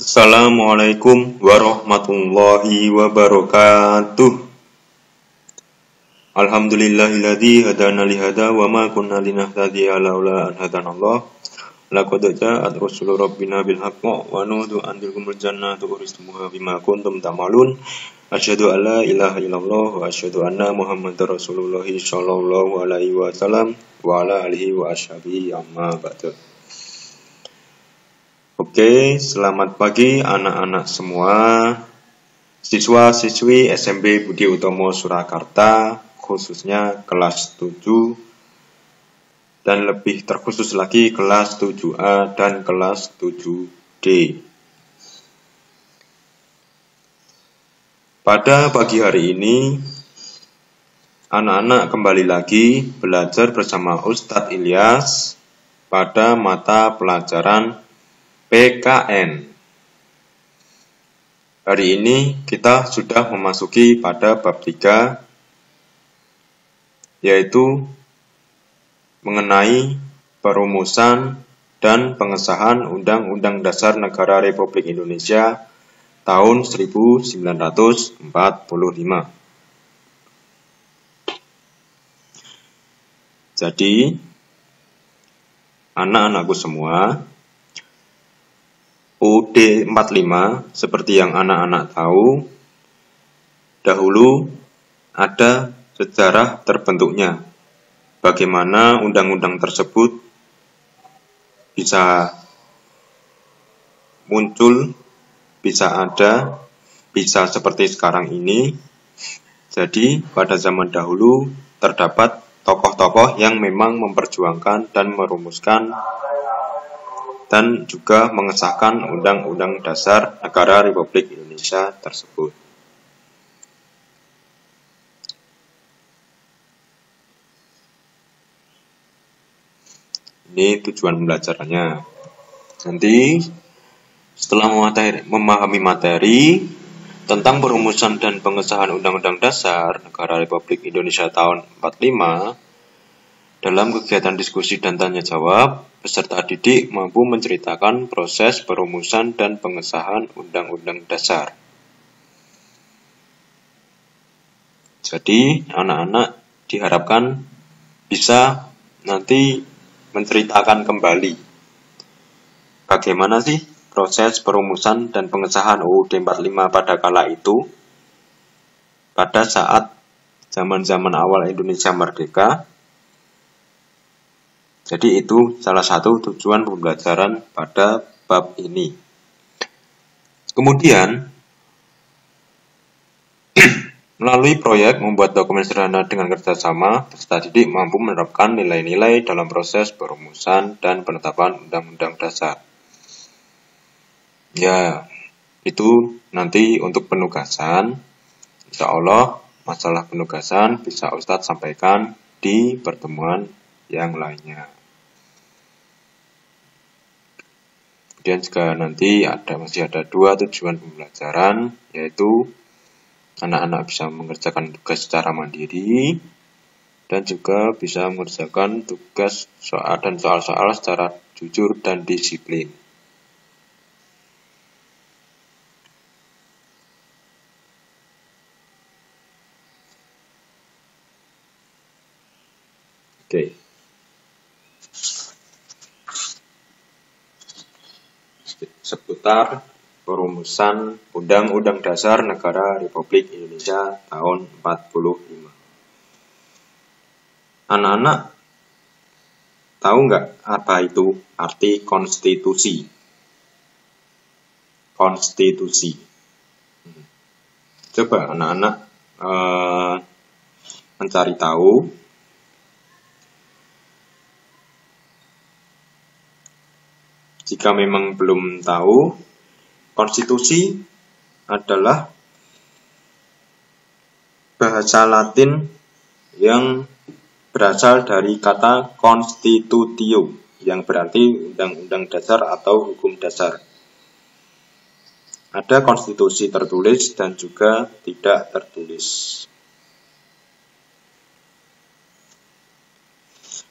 Assalamualaikum warahmatullahi wabarakatuh. Alhamdulillahilladzi hadana li hada wa ma kunna linahtadiya laula an hadanallah. Laqad ja'at rusulu rabbina bil haqqi wa nudu antilkumul jannatu uristumuha bima kuntum ta'malun. Asyhadu an la ilaha illallah wa asyhadu anna Muhammadar Rasulullah sallallahu alaihi wasallam wa ala alihi wa ashabihi amma ba'du. Oke, selamat pagi anak-anak semua, siswa-siswi SMP Budi Utomo Surakarta, khususnya kelas 7, dan lebih terkhusus lagi kelas 7A dan kelas 7D. Pada pagi hari ini, anak-anak kembali lagi belajar bersama Ustadz Ilyas pada mata pelajaran PKN. Hari ini kita sudah memasuki pada bab 3, yaitu mengenai perumusan dan pengesahan Undang-Undang Dasar Negara Republik Indonesia tahun 1945. Jadi, anak-anakku semua, UUD 45, seperti yang anak-anak tahu, dahulu ada sejarah terbentuknya. Bagaimana undang-undang tersebut bisa muncul, bisa ada, bisa seperti sekarang ini. Jadi, pada zaman dahulu terdapat tokoh-tokoh yang memang memperjuangkan dan merumuskan dan juga mengesahkan Undang-Undang Dasar Negara Republik Indonesia tersebut. Ini tujuan pembelajarannya. Nanti setelah memahami materi tentang perumusan dan pengesahan Undang-Undang Dasar Negara Republik Indonesia tahun 45, dalam kegiatan diskusi dan tanya jawab, peserta didik mampu menceritakan proses perumusan dan pengesahan Undang-Undang Dasar. Jadi, anak-anak diharapkan bisa nanti menceritakan kembali bagaimana sih proses perumusan dan pengesahan UUD 45 pada kala itu, pada saat zaman-zaman awal Indonesia merdeka. Jadi itu salah satu tujuan pembelajaran pada bab ini. Kemudian, melalui proyek membuat dokumen sederhana dengan kerjasama, peserta didik mampu menerapkan nilai-nilai dalam proses perumusan dan penetapan Undang-Undang Dasar. Ya, itu nanti untuk penugasan. Insya Allah, masalah penugasan bisa Ustadz sampaikan di pertemuan yang lainnya. Kemudian juga nanti masih ada 2 tujuan pembelajaran, yaitu anak-anak bisa mengerjakan tugas secara mandiri dan juga bisa mengerjakan tugas dan soal-soal secara jujur dan disiplin. Oke. Seputar perumusan Undang-Undang Dasar Negara Republik Indonesia tahun 45. Anak-anak tahu nggak apa itu arti konstitusi? Konstitusi. Coba anak-anak mencari tahu. Jika memang belum tahu, konstitusi adalah bahasa Latin yang berasal dari kata constitutio, yang berarti undang-undang dasar atau hukum dasar. Ada konstitusi tertulis dan juga tidak tertulis.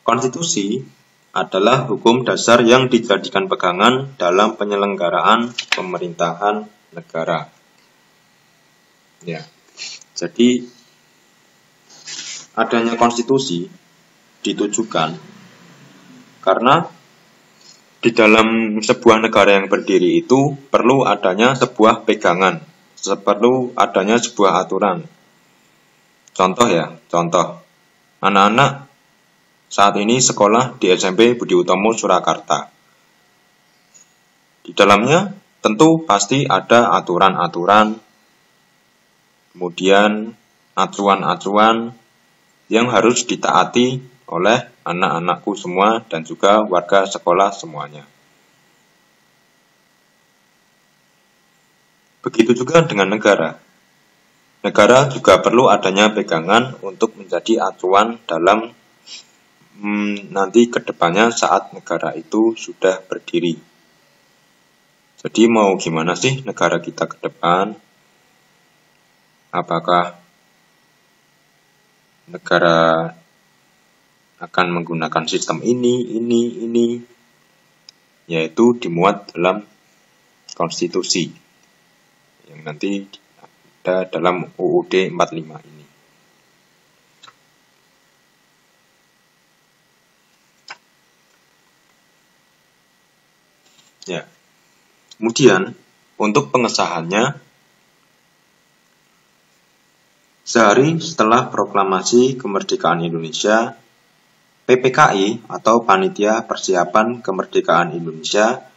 Konstitusi adalah hukum dasar yang dijadikan pegangan dalam penyelenggaraan pemerintahan negara. Ya. Jadi adanya konstitusi ditujukan karena di dalam sebuah negara yang berdiri itu perlu adanya sebuah pegangan, perlu adanya sebuah aturan. Contoh, anak-anak saat ini sekolah di SMP Budi Utomo Surakarta. Di dalamnya tentu pasti ada aturan-aturan, kemudian acuan-acuan yang harus ditaati oleh anak-anakku semua dan juga warga sekolah semuanya. Begitu juga dengan negara. Negara juga perlu adanya pegangan untuk menjadi acuan dalam nanti kedepannya saat negara itu sudah berdiri. Jadi mau gimana sih negara kita ke depan? Apakah negara akan menggunakan sistem ini, yaitu dimuat dalam konstitusi yang nanti ada dalam UUD 45 ini. Ya. Kemudian untuk pengesahannya, sehari setelah proklamasi kemerdekaan Indonesia, PPKI atau Panitia Persiapan Kemerdekaan Indonesia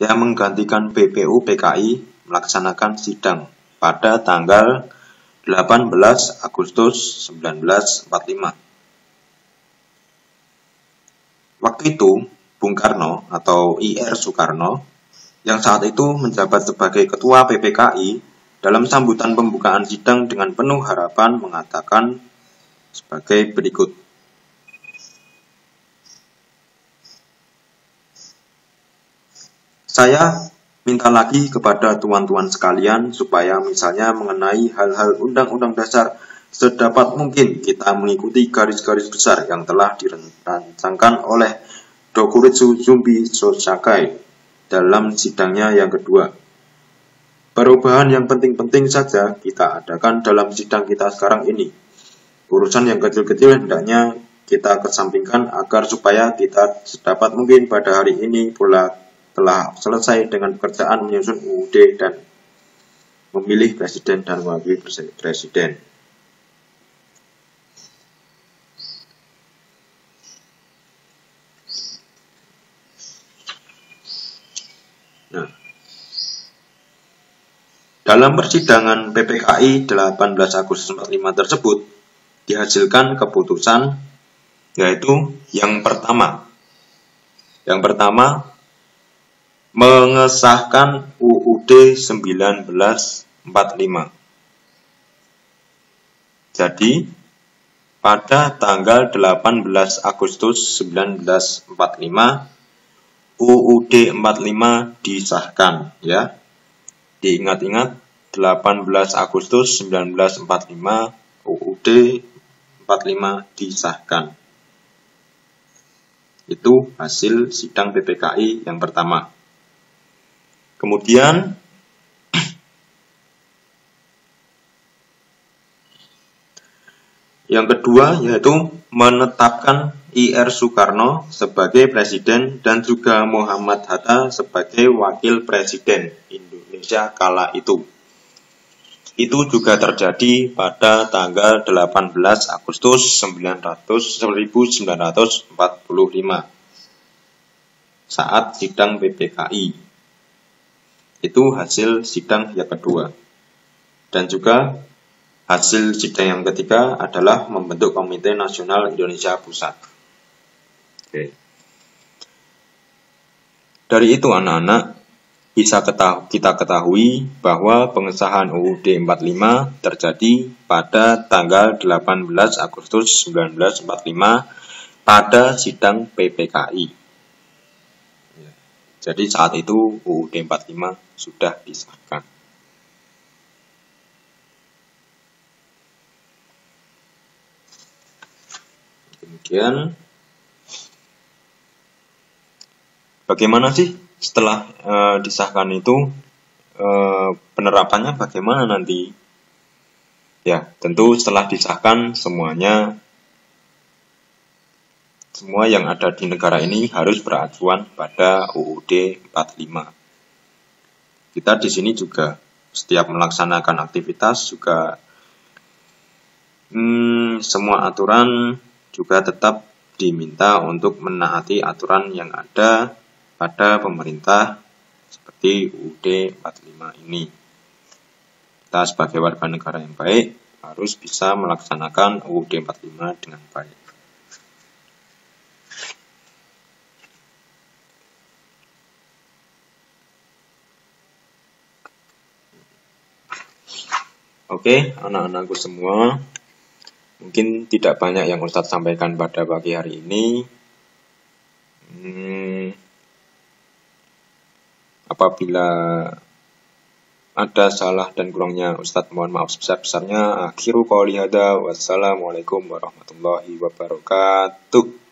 yang menggantikan BPU PKI melaksanakan sidang pada tanggal 18 Agustus 1945. Waktu itu, Bung Karno atau IR Soekarno yang saat itu menjabat sebagai Ketua PPKI dalam sambutan pembukaan sidang dengan penuh harapan mengatakan sebagai berikut. Saya minta lagi kepada tuan-tuan sekalian supaya misalnya mengenai hal-hal undang-undang dasar sedapat mungkin kita mengikuti garis-garis besar yang telah dirancangkan oleh Dokuritsu Zumbi Sosakai dalam sidangnya yang kedua. Perubahan yang penting-penting saja kita adakan dalam sidang kita sekarang ini. Urusan yang kecil-kecil hendaknya kita kesampingkan agar supaya kita sedapat mungkin pada hari ini pula telah selesai dengan pekerjaan menyusun UUD dan memilih presiden dan wakil presiden. Nah, dalam persidangan PPKI 18 Agustus 45 tersebut dihasilkan keputusan yaitu yang pertama mengesahkan UUD 1945. Jadi pada tanggal 18 Agustus 1945 UUD 45 disahkan, ya. Diingat-ingat 18 Agustus 1945 UUD 45 disahkan. Itu hasil sidang PPKI yang pertama. Kemudian yang kedua yaitu menetapkan IR Soekarno sebagai presiden dan juga Muhammad Hatta sebagai wakil presiden Indonesia kala itu. Itu juga terjadi pada tanggal 18 Agustus 1945 saat sidang PPKI. Itu hasil sidang yang kedua. Dan juga hasil sidang yang ketiga adalah membentuk Komite Nasional Indonesia Pusat. Oke. Dari itu anak-anak bisa kita ketahui bahwa pengesahan UUD 45 terjadi pada tanggal 18 Agustus 1945 pada sidang PPKI. Jadi saat itu UUD 45 sudah disahkan. Kemudian Bagaimana sih setelah disahkan itu penerapannya bagaimana nanti? Ya, tentu setelah disahkan semua yang ada di negara ini harus beracuan pada UUD 45. Kita di sini juga setiap melaksanakan aktivitas juga semua aturan juga tetap diminta untuk menaati aturan yang ada pada pemerintah seperti UUD 45 ini. Kita sebagai warga negara yang baik harus bisa melaksanakan UUD 45 dengan baik. Oke, anak-anakku semua, mungkin tidak banyak yang Ustadz sampaikan pada pagi hari ini. Apabila ada salah dan kurangnya, Ustadz mohon maaf sebesar-besarnya. Akhiru qouli hadza, wassalamualaikum warahmatullahi wabarakatuh.